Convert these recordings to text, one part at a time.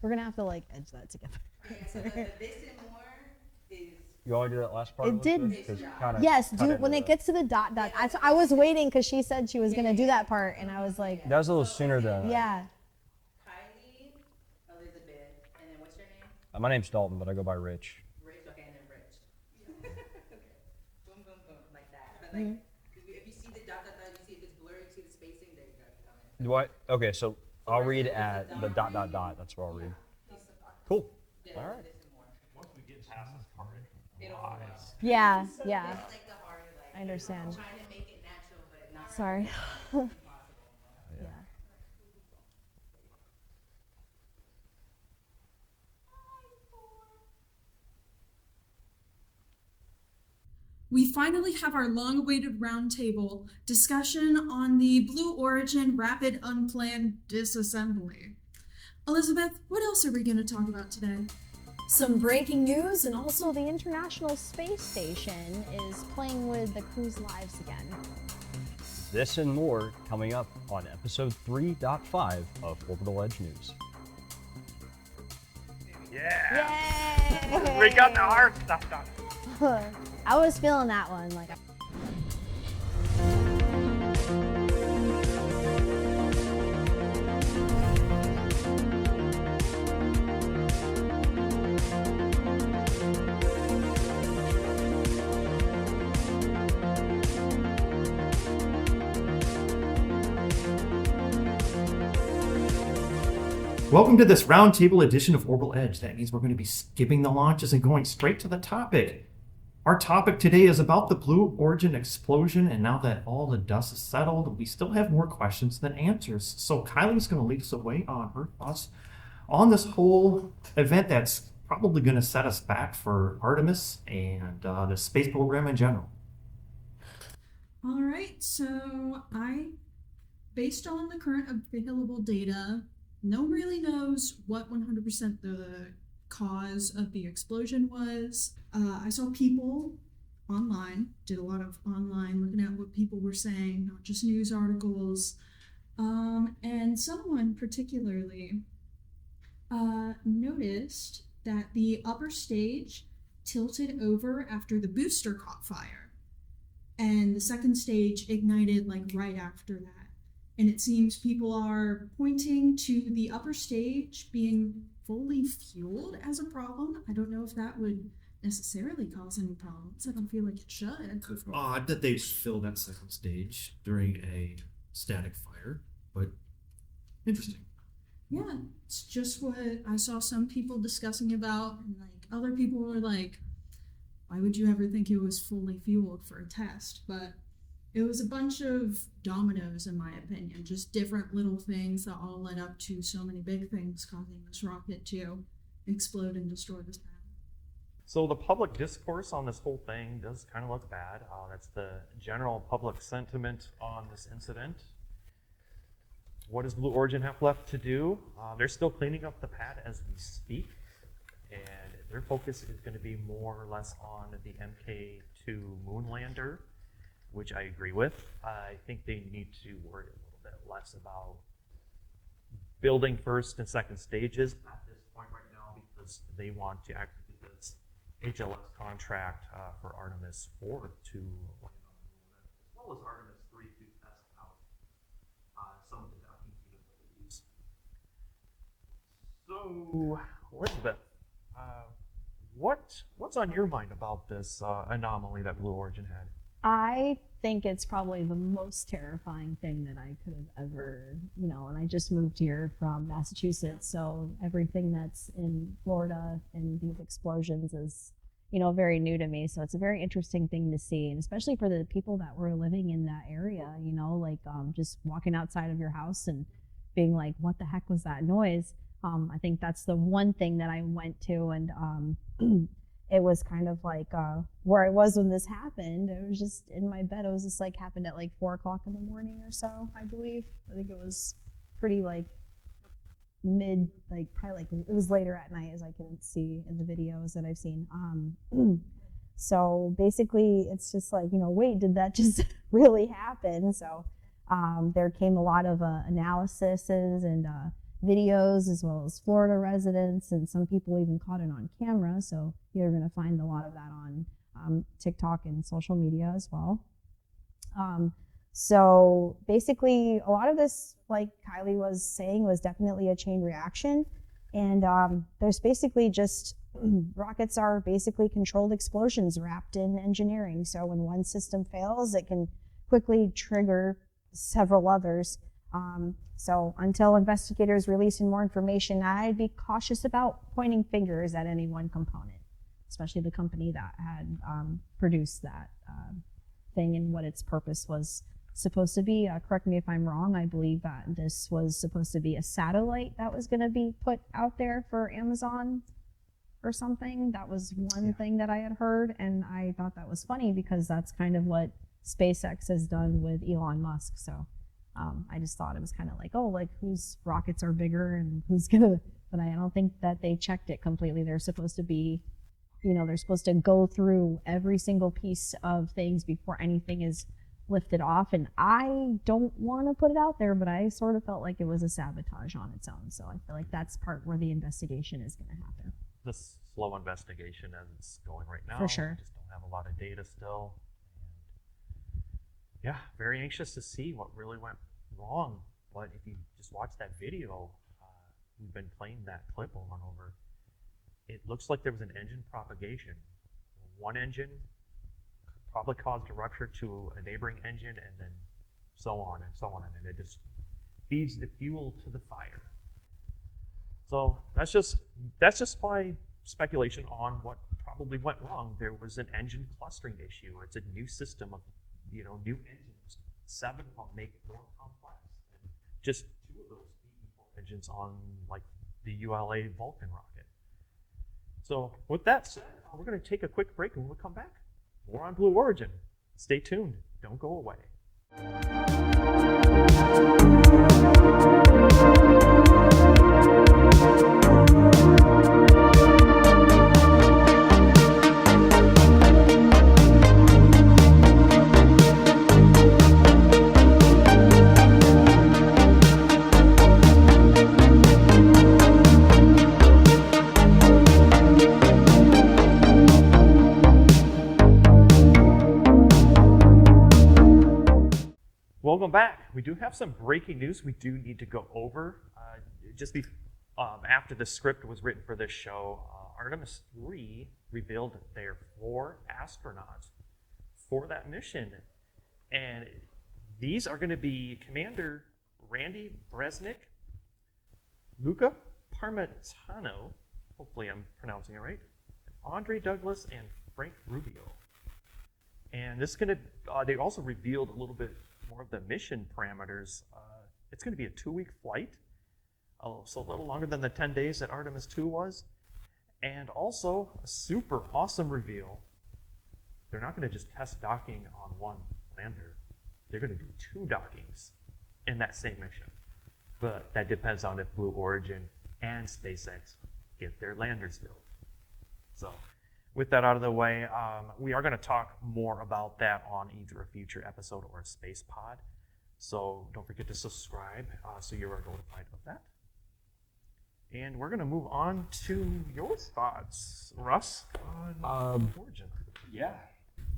We're gonna have to like edge that together. Yeah, so the this and more is. You want to do that last part? It did. Yes, do when it gets to the dot. I was waiting because she said she was gonna do that part, and I was like, that was a little sooner than. Yeah. Kylie, Elizabeth, and then what's your name? My name's Dalton, but I go by Rich. Rich, okay, and then Rich. Okay. Boom, boom, boom, like that. But like, if you see the dot, you see if it's blurry, you see the spacing, there you go. Do I? Okay, so I'll read at the dot. That's what I'll read. Cool. All right. Once we get past this part, Yeah. It's like the hard, like, I understand. trying to make it natural, but not Sorry. impossible. Yeah. We finally have our long-awaited roundtable discussion on the Blue Origin Rapid Unplanned Disassembly. Elizabeth, what else are we going to talk about today? Some breaking news, and also the International Space Station is playing with the crew's lives again. This and more coming up on episode 3.5 of Orbital Edge News. yeah, Yay! we got the hard stuff done. I was feeling that one. Like. Welcome to this roundtable edition of Orbital Edge. That means we're going to be skipping the launches and going straight to the topic. Our topic today is about the Blue Origin explosion, and now that all the dust is settled, we still have more questions than answers. So Kylie's going to lead us away on her thoughts on this whole event that's probably going to set us back for Artemis and the space program in general. All right, so based on the current available data, no one really knows what 100% the cause of the explosion was. I saw people online, did a lot of online looking at what people were saying, not just news articles. And someone particularly noticed that the upper stage tilted over after the booster caught fire. And the second stage ignited like right after that. And it seems people are pointing to the upper stage being fully fueled as a problem. I don't know if that would necessarily cause any problems. I don't feel like it should. It's odd that they fill that second stage during a static fire, but interesting. Yeah, it's just what I saw some people discussing about, and like other people were like, why would you ever think it was fully fueled for a test? But it was a bunch of dominoes, in my opinion, just different little things that all led up to so many big things causing this rocket to explode and destroy this planet. So the public discourse on this whole thing does kind of look bad. That's the general public sentiment on this incident. What does Blue Origin have left to do? They're still cleaning up the pad as we speak, and their focus is going to be more or less on the MK2 moon lander, which I agree with. I think they need to worry a little bit less about building first and second stages at this point right now, because they want to actually do this HLS contract for Artemis 4 to land on the moon, as well as Artemis 3 to test out some of the docking capabilities. So, Elizabeth, what's on your mind about this anomaly that Blue Origin had? I think it's probably the most terrifying thing that I could have ever, and I just moved here from Massachusetts, so everything that's in Florida and these explosions is, very new to me. So it's a very interesting thing to see, and especially for the people that were living in that area, just walking outside of your house and being like, what the heck was that noise? I think that's the one thing that I went to, and it was kind of like where I was when this happened. It was just in my bed. It was just like happened at like 4 o'clock in the morning or so, I believe. I think it was pretty like probably like it was later at night, as I can see in the videos that I've seen. So basically it's just like, wait, did that just really happen? So there came a lot of analyses and videos as well as Florida residents, and some people even caught it on camera. So you're going to find a lot of that on TikTok and social media as well. So basically, a lot of this, like Kylie was saying, was definitely a chain reaction. And there's basically just rockets are basically controlled explosions wrapped in engineering. So when one system fails, it can quickly trigger several others. So until investigators release more information, I'd be cautious about pointing fingers at any one component, especially the company that had produced that thing and what its purpose was supposed to be. Correct me if I'm wrong. I believe that this was supposed to be a satellite that was going to be put out there for Amazon or something. That was one thing that I had heard, and I thought that was funny because that's kind of what SpaceX has done with Elon Musk. So I just thought it was kind of like, oh, like whose rockets are bigger and who's gonna, but I don't think that they checked it completely. They're supposed to be, they're supposed to go through every single piece of things before anything is lifted off. And I don't want to put it out there, but I sort of felt like it was a sabotage on its own. So I feel like that's part where the investigation is going to happen. This slow investigation is going right now. For sure. We just don't have a lot of data still. And yeah, very anxious to see what really went wrong. But if you just watch that video, we've been playing that clip over and over. It looks like there was an engine propagation. One engine probably caused a rupture to a neighboring engine, and then so on and so on, and it just feeds the fuel to the fire. So that's just my speculation on what probably went wrong. There was an engine clustering issue. It's a new system of new engines. 7 of them make it more complex. And just 2 of those engines on like the ULA Vulcan rocket. So with that said, we're going to take a quick break, and when we come back, more on Blue Origin. Stay tuned. Don't go away. Welcome back. We do have some breaking news we do need to go over. After the script was written for this show, Artemis 3 revealed their 4 astronauts for that mission. And these are going to be Commander Randy Bresnik, Luca Parmitano, hopefully I'm pronouncing it right, Andre Douglas, and Frank Rubio. And this is going to, they also revealed a little bit more of the mission parameters. It's going to be a 2-week flight, so a little longer than the 10 days that Artemis 2 was. And also a super awesome reveal. They're not going to just test docking on one lander. They're going to do 2 dockings in that same mission. But that depends on if Blue Origin and SpaceX get their landers built. So with that out of the way, we are going to talk more about that on either a future episode or a space pod. So don't forget to subscribe so you are notified of that. And we're going to move on to your thoughts, Russ, on Origin. Yeah.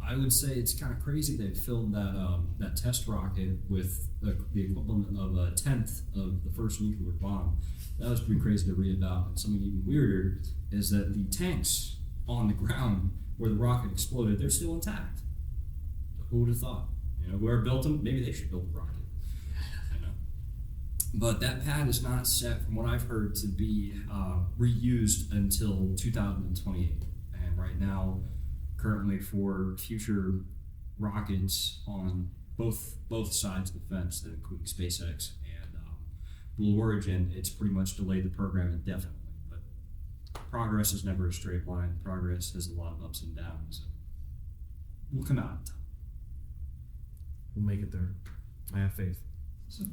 I would say it's kind of crazy they filled that test rocket with the equivalent of a 10th of the first nuclear bomb. That was pretty crazy to read about. And something even weirder is that the tanks on the ground where the rocket exploded, they're still intact. Who would have thought? Whoever built them, maybe they should build a rocket. I know. But that pad is not set, from what I've heard, to be reused until 2028. And right now, currently for future rockets on both sides of the fence, including SpaceX and Blue Origin, it's pretty much delayed the program indefinitely. But progress is never a straight line. Progress has a lot of ups and downs. We'll come out on top. We'll make it there. I have faith. So,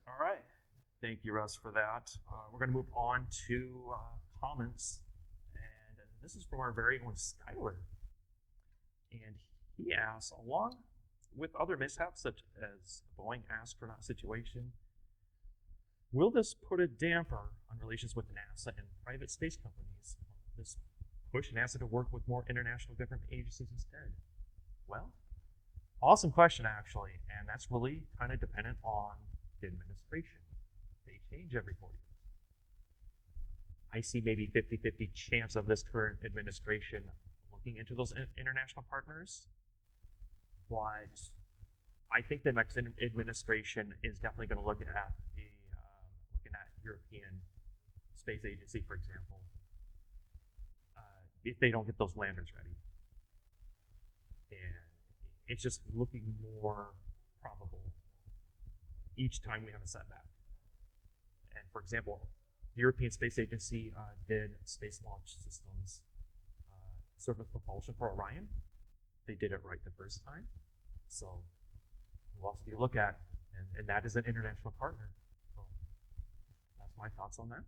All right. Thank you, Russ, for that. We're going to move on to comments. And this is from our very own Skylar. And he asks, along with other mishaps such as the Boeing astronaut situation, Will this put a damper on relations with NASA and private space companies? Will this push NASA to work with more international government agencies instead? Well, awesome question, actually, and that's really kind of dependent on the administration. They change every 4 years. I see maybe 50-50 chance of this current administration looking into those international partners, but I think the next administration is definitely going to look at the looking at European Space Agency, for example, if they don't get those landers ready. And it's just looking more probable each time we have a setback. And for example, the European Space Agency did space launch systems surface propulsion for Orion. They did it right the first time. So we'll also look at, and that is an international partner. So that's my thoughts on that.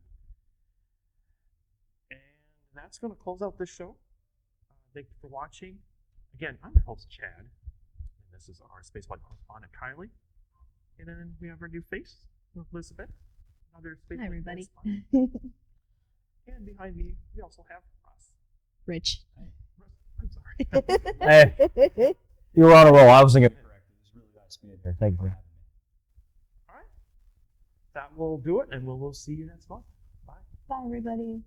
And that's going to close out this show. Thank you for watching. Again, I'm your host, Chad, and this is our spaceflight correspondent, Kylie. And then we have our new face, Elizabeth. Another spaceflight Hi, everybody. correspondent. And behind me, we also have Ross. Rich. I'm sorry. Hey, you were on a roll. I wasn't going to correct you. It was really nice being here. Thank you for having me. All right. That will do it, and we'll see you next month. Bye. Bye, everybody.